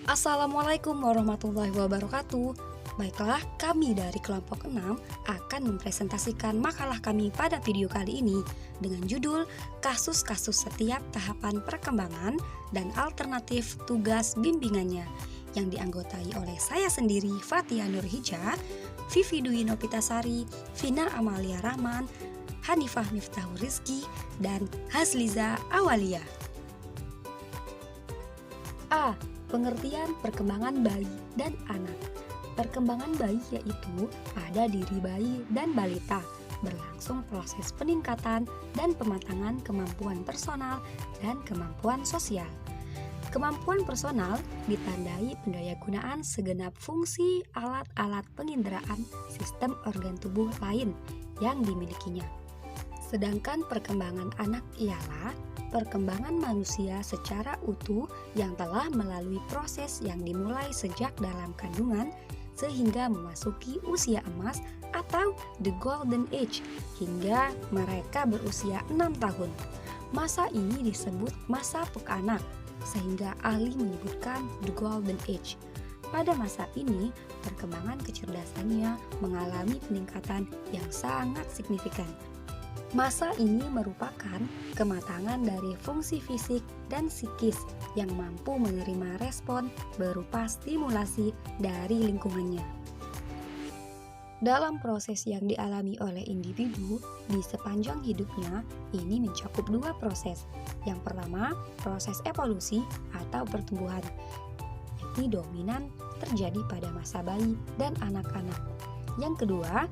Assalamualaikum warahmatullahi wabarakatuh. Baiklah, kami dari kelompok 6 akan mempresentasikan makalah kami pada video kali ini dengan judul Kasus-kasus setiap tahapan perkembangan dan alternatif tugas bimbingannya yang dianggotai oleh saya sendiri Fatia Nurhija, Vivi Dwi Nopitasari, Vina Amalia Rahman, Hanifah Miftahul Rizki, dan Hasliza Awalia. A. Pengertian perkembangan bayi dan anak. Perkembangan bayi yaitu pada diri bayi dan balita, berlangsung proses peningkatan dan pematangan kemampuan personal dan kemampuan sosial. Kemampuan personal ditandai pendayagunaan segenap fungsi alat-alat penginderaan sistem organ tubuh lain yang dimilikinya. Sedangkan perkembangan anak ialah perkembangan manusia secara utuh yang telah melalui proses yang dimulai sejak dalam kandungan sehingga memasuki usia emas atau the golden age hingga mereka berusia 6 tahun. Masa ini disebut masa pekanak sehingga ahli menyebutkan the golden age. Pada masa ini, perkembangan kecerdasannya mengalami peningkatan yang sangat signifikan. Masa ini merupakan kematangan dari fungsi fisik dan psikis yang mampu menerima respon berupa stimulasi dari lingkungannya. Dalam proses yang dialami oleh individu di sepanjang hidupnya, ini mencakup dua proses. Yang pertama, proses evolusi atau pertumbuhan, yakni dominan terjadi pada masa bayi dan anak-anak. Yang kedua,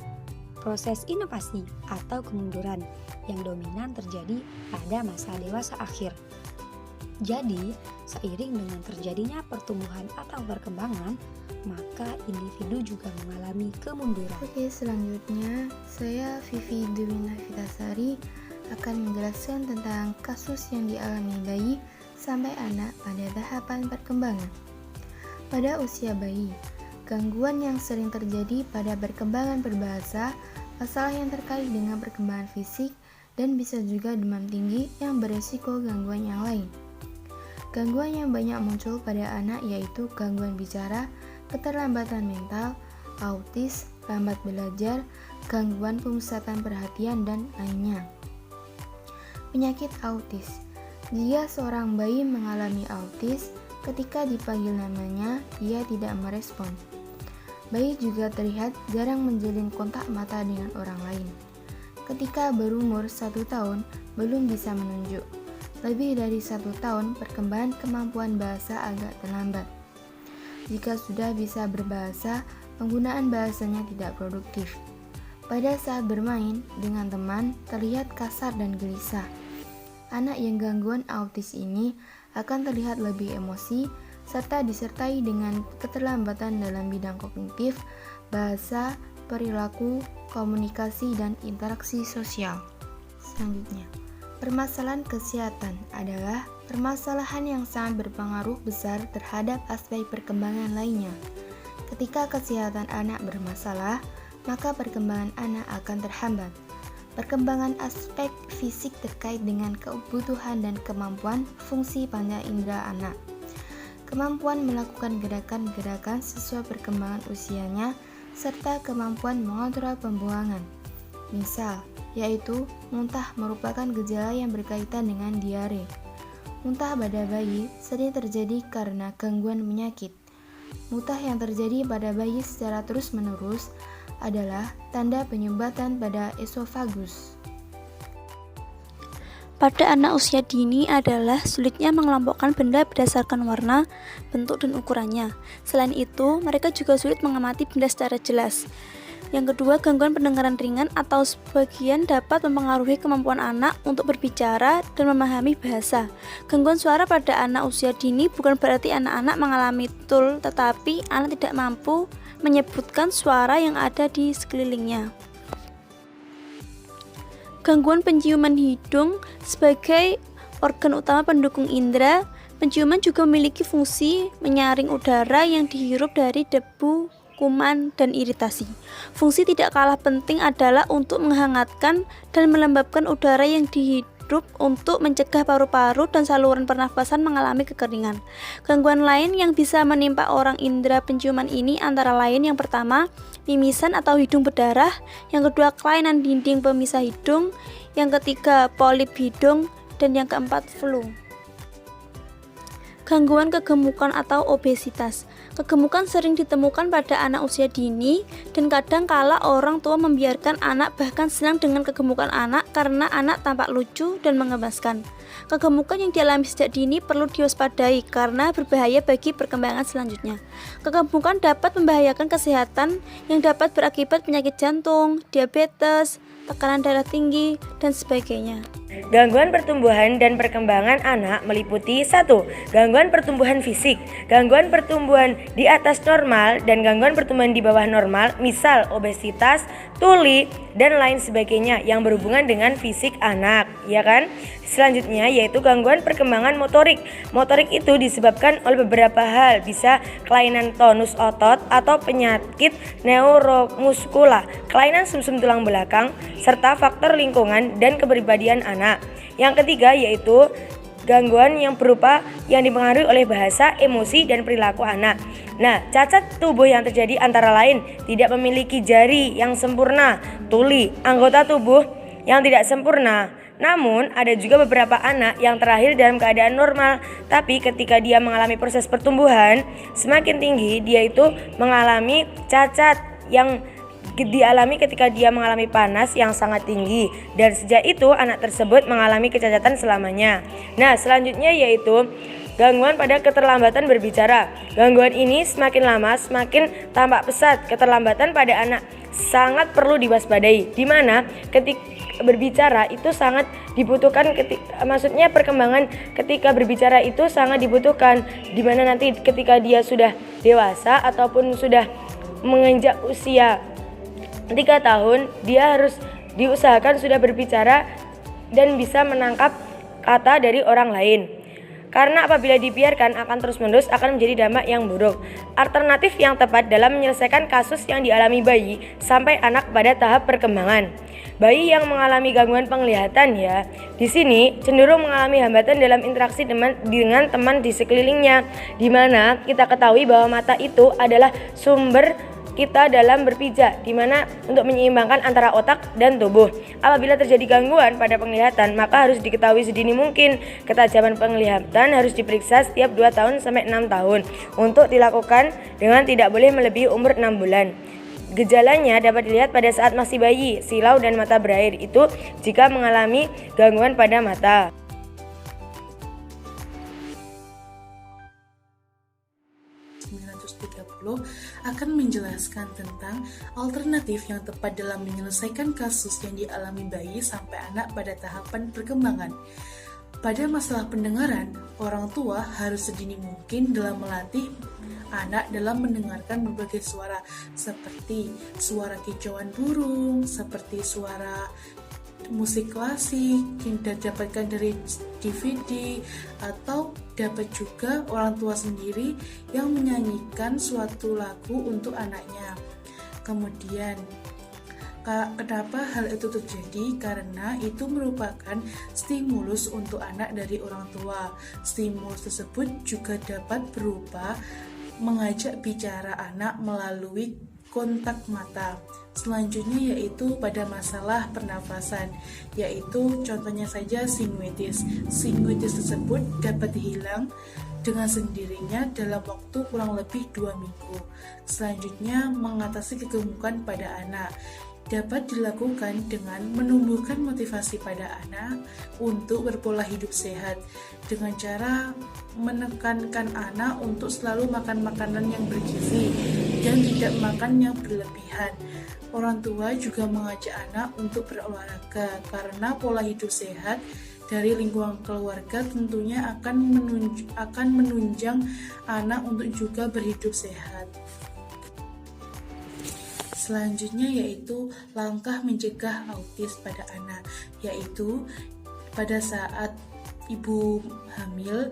proses inovasi atau kemunduran yang dominan terjadi pada masa dewasa akhir. Jadi, seiring dengan terjadinya pertumbuhan atau perkembangan, maka individu juga mengalami kemunduran. Oke, selanjutnya saya Vivi Dwi Nopitasari akan menjelaskan tentang kasus yang dialami bayi sampai anak pada tahapan perkembangan. Pada usia bayi, gangguan yang sering terjadi pada perkembangan berbahasa, masalah yang terkait dengan perkembangan fisik, dan bisa juga demam tinggi yang beresiko gangguan yang lain. Gangguan yang banyak muncul pada anak yaitu gangguan bicara, keterlambatan mental, autis, lambat belajar, gangguan pemusatan perhatian, dan lainnya. Penyakit autis. Jika seorang bayi mengalami autis, ketika dipanggil namanya, ia tidak merespon. Bayi juga terlihat jarang menjalin kontak mata dengan orang lain. Ketika berumur 1 tahun, belum bisa menunjuk. Lebih dari 1 tahun, perkembangan kemampuan bahasa agak terlambat. Jika sudah bisa berbahasa, penggunaan bahasanya tidak produktif. Pada saat bermain dengan teman, terlihat kasar dan gelisah. Anak yang gangguan autis ini akan terlihat lebih emosi, serta disertai dengan keterlambatan dalam bidang kognitif, bahasa, perilaku, komunikasi, dan interaksi sosial. Selanjutnya, permasalahan kesehatan adalah permasalahan yang sangat berpengaruh besar terhadap aspek perkembangan lainnya. Ketika kesehatan anak bermasalah, maka perkembangan anak akan terhambat. Perkembangan aspek fisik terkait dengan kebutuhan dan kemampuan fungsi pandang indera anak. Kemampuan melakukan gerakan-gerakan sesuai perkembangan usianya, serta kemampuan mengontrol pembuangan. Misal, yaitu muntah merupakan gejala yang berkaitan dengan diare. Muntah pada bayi sering terjadi karena gangguan penyakit. Muntah yang terjadi pada bayi secara terus-menerus adalah tanda penyumbatan pada esofagus. Pada anak usia dini adalah sulitnya mengelompokkan benda berdasarkan warna, bentuk, dan ukurannya. Selain itu, mereka juga sulit mengamati benda secara jelas. Yang kedua, gangguan pendengaran ringan atau sebagian dapat mempengaruhi kemampuan anak untuk berbicara dan memahami bahasa. Gangguan suara pada anak usia dini bukan berarti anak-anak mengalami tul, tetapi anak tidak mampu menyebutkan suara yang ada di sekelilingnya. Gangguan penciuman hidung sebagai organ utama pendukung indera, penciuman juga memiliki fungsi menyaring udara yang dihirup dari debu, kuman, dan iritasi. Fungsi tidak kalah penting adalah untuk menghangatkan dan melembabkan udara yang hidup untuk mencegah paru-paru dan saluran pernafasan mengalami kekeringan. Gangguan lain yang bisa menimpa orang indera penciuman ini antara lain yang pertama, mimisan atau hidung berdarah, yang kedua kelainan dinding pemisah hidung, yang ketiga polip hidung, dan yang keempat flu. Gangguan kegemukan atau obesitas. Kegemukan sering ditemukan pada anak usia dini dan kadang kala orang tua membiarkan anak bahkan senang dengan kegemukan anak karena anak tampak lucu dan menggemaskan. Kegemukan yang dialami sejak dini perlu diwaspadai karena berbahaya bagi perkembangan selanjutnya. Kegemukan dapat membahayakan kesehatan yang dapat berakibat penyakit jantung, diabetes, tekanan darah tinggi, dan sebagainya. Gangguan pertumbuhan dan perkembangan anak meliputi 1. Gangguan pertumbuhan fisik, gangguan pertumbuhan di atas normal dan gangguan pertumbuhan di bawah normal, misal obesitas, tuli, dan lain sebagainya yang berhubungan dengan fisik anak, ya kan? Selanjutnya yaitu gangguan perkembangan motorik. Motorik itu disebabkan oleh beberapa hal, bisa kelainan tonus otot atau penyakit neuromuskula, kelainan sumsum tulang belakang, serta faktor lingkungan dan kepribadian anak. Yang ketiga yaitu gangguan yang berupa yang dipengaruhi oleh bahasa, emosi, dan perilaku anak. Nah, cacat tubuh yang terjadi antara lain tidak memiliki jari yang sempurna, tuli, anggota tubuh yang tidak sempurna. Namun, ada juga beberapa anak yang terlahir dalam keadaan normal, tapi ketika dia mengalami proses pertumbuhan semakin tinggi, dia itu mengalami cacat yang dialami ketika dia mengalami panas yang sangat tinggi, dan sejak itu anak tersebut mengalami kecacatan selamanya. Nah, selanjutnya yaitu gangguan pada keterlambatan berbicara. Gangguan ini semakin lama semakin tampak pesat. Keterlambatan pada anak sangat perlu diwaspadai, di mana ketika berbicara itu sangat dibutuhkan, maksudnya perkembangan ketika berbicara itu sangat dibutuhkan, di mana nanti ketika dia sudah dewasa ataupun sudah menginjak usia 3 tahun, dia harus diusahakan sudah berbicara dan bisa menangkap kata dari orang lain. Karena apabila dibiarkan akan terus-menerus akan menjadi dampak yang buruk. Alternatif yang tepat dalam menyelesaikan kasus yang dialami bayi sampai anak pada tahap perkembangan. Bayi yang mengalami gangguan penglihatan di sini cenderung mengalami hambatan dalam interaksi dengan teman di sekelilingnya, di mana kita ketahui bahwa mata itu adalah sumber kita dalam berpijak, di mana untuk menyeimbangkan antara otak dan tubuh. Apabila terjadi gangguan pada penglihatan, maka harus diketahui sedini mungkin. Ketajaman penglihatan harus diperiksa setiap 2 tahun sampai 6 tahun untuk dilakukan dengan tidak boleh melebihi umur 6 bulan. Gejalanya dapat dilihat pada saat masih bayi, silau dan mata berair itu jika mengalami gangguan pada mata. Akan menjelaskan tentang alternatif yang tepat dalam menyelesaikan kasus yang dialami bayi sampai anak pada tahapan perkembangan. Pada masalah pendengaran, orang tua harus sedini mungkin dalam melatih anak dalam mendengarkan berbagai suara seperti suara kicauan burung, seperti suara musik klasik yang didapatkan dari DVD, atau dapat juga orang tua sendiri yang menyanyikan suatu lagu untuk anaknya. Kemudian kenapa hal itu terjadi? Karena itu merupakan stimulus untuk anak dari orang tua. Stimulus tersebut juga dapat berupa mengajak bicara anak melalui kontak mata. Selanjutnya yaitu pada masalah pernafasan, yaitu contohnya saja sinusitis. Sinusitis tersebut dapat hilang dengan sendirinya dalam waktu kurang lebih 2 minggu. Selanjutnya, mengatasi kegemukan pada anak dapat dilakukan dengan menumbuhkan motivasi pada anak untuk berpola hidup sehat dengan cara menekankan anak untuk selalu makan makanan yang bergizi dan tidak makan yang berlebihan. Orang tua juga mengajak anak untuk berolahraga karena pola hidup sehat dari lingkungan keluarga tentunya akan menunjang anak untuk juga berhidup sehat. Selanjutnya yaitu langkah mencegah autis pada anak, yaitu pada saat ibu hamil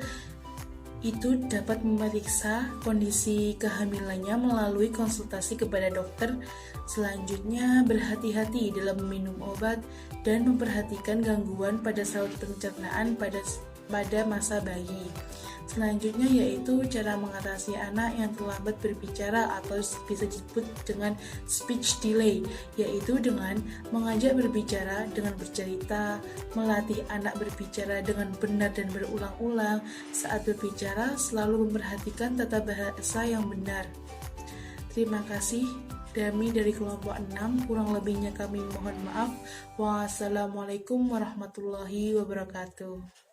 itu dapat memeriksa kondisi kehamilannya melalui konsultasi kepada dokter. Selanjutnya, berhati-hati dalam meminum obat dan memperhatikan gangguan pada saluran pencernaan pada masa bayi. Selanjutnya yaitu cara mengatasi anak yang terlambat berbicara atau bisa disebut dengan speech delay, yaitu dengan mengajak berbicara dengan bercerita, melatih anak berbicara dengan benar dan berulang-ulang. Saat berbicara selalu memperhatikan tata bahasa yang benar. Terima kasih. Kami dari kelompok 6, kurang lebihnya kami mohon maaf. Wassalamualaikum warahmatullahi wabarakatuh.